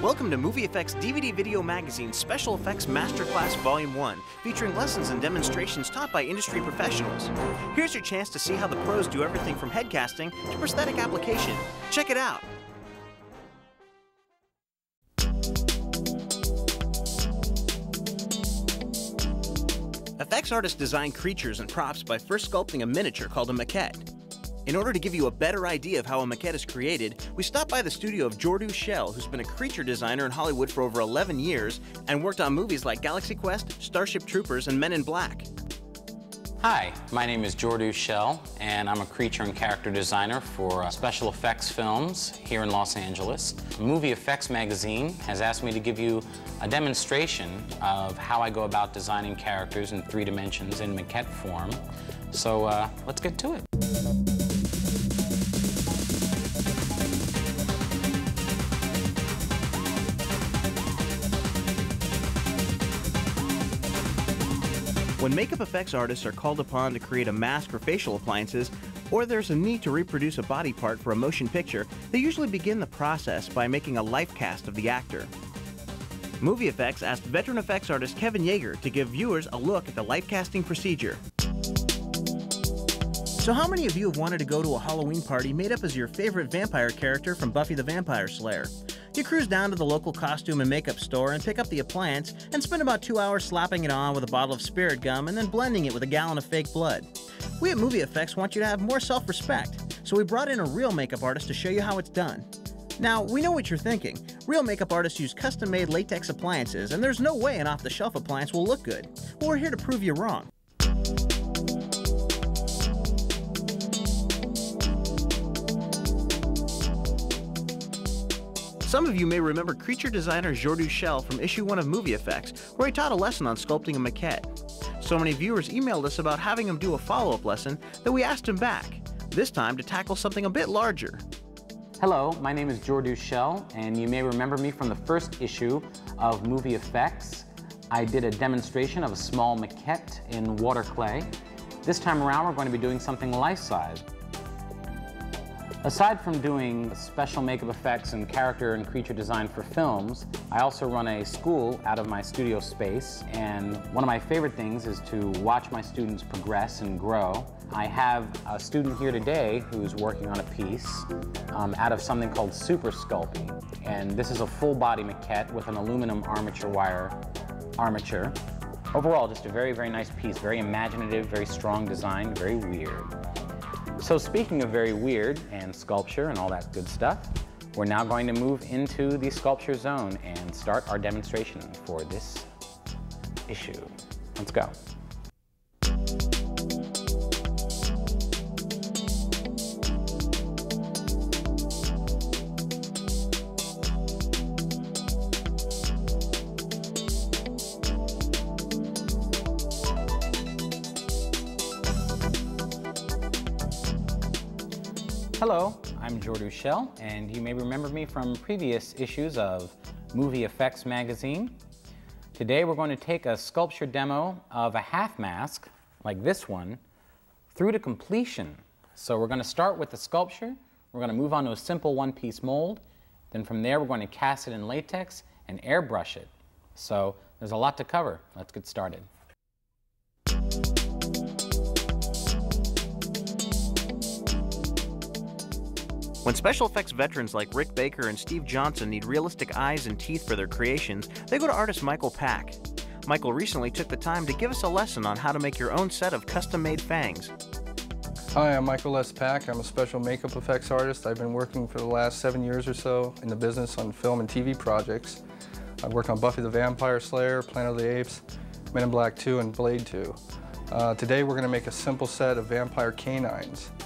Welcome to Movie FX DVD Video Magazine Special Effects Masterclass Volume 1, featuring lessons and demonstrations taught by industry professionals. Here's your chance to see how the pros do everything from headcasting to prosthetic application. Check it out! FX artists design creatures and props by first sculpting a miniature called a maquette. In order to give you a better idea of how a maquette is created, we stopped by the studio of Jordu Schell, who's been a creature designer in Hollywood for over 11 years and worked on movies like Galaxy Quest, Starship Troopers, and Men in Black. Hi, my name is Jordu Schell, and I'm a creature and character designer for special effects films here in Los Angeles. Movie FX Magazine has asked me to give you a demonstration of how I go about designing characters in 3 dimensions in maquette form. So let's get to it. When makeup effects artists are called upon to create a mask for facial appliances, or there's a need to reproduce a body part for a motion picture, they usually begin the process by making a life cast of the actor. Movie FX asked veteran effects artist Kevin Yeager to give viewers a look at the life casting procedure. So how many of you have wanted to go to a Halloween party made up as your favorite vampire character from Buffy the Vampire Slayer? You cruise down to the local costume and makeup store and pick up the appliance and spend about 2 hours slapping it on with a bottle of spirit gum and then blending it with a gallon of fake blood. We at Movie FX want you to have more self-respect, so we brought in a real makeup artist to show you how it's done. Now, we know what you're thinking. Real makeup artists use custom-made latex appliances, and there's no way an off-the-shelf appliance will look good. Well, we're here to prove you wrong. Some of you may remember creature designer Jordu Schell from issue 1 of Movie FX, where he taught a lesson on sculpting a maquette. So many viewers emailed us about having him do a follow-up lesson that we asked him back, this time to tackle something a bit larger. Hello, my name is Jordu Schell, and you may remember me from the first issue of Movie Effects. I did a demonstration of a small maquette in water clay. This time around, we're going to be doing something life-size. Aside from doing special makeup effects and character and creature design for films, I also run a school out of my studio space, and one of my favorite things is to watch my students progress and grow. I have a student here today who's working on a piece out of something called super sculpting, and this is a full body maquette with an aluminum armature wire armature. Overall, just a very, very nice piece, very imaginative, very strong design, very weird. So speaking of very weird and sculpture and all that good stuff, we're now going to move into the sculpture zone and start our demonstration for this issue. Let's go. Hello, I'm Jordu Schell, and you may remember me from previous issues of Movie FX Magazine. Today we're going to take a sculpture demo of a half mask, like this one, through to completion. So we're going to start with the sculpture, we're going to move on to a simple one-piece mold, then from there we're going to cast it in latex and airbrush it. So there's a lot to cover. Let's get started. When special effects veterans like Rick Baker and Steve Johnson need realistic eyes and teeth for their creations, they go to artist Michael Pack. Michael recently took the time to give us a lesson on how to make your own set of custom-made fangs. Hi, I'm Michael S. Pack. I'm a special makeup effects artist. I've been working for the last 7 years or so in the business on film and TV projects. I've worked on Buffy the Vampire Slayer, Planet of the Apes, Men in Black 2, and Blade 2. Today we're going to make a simple set of vampire canines.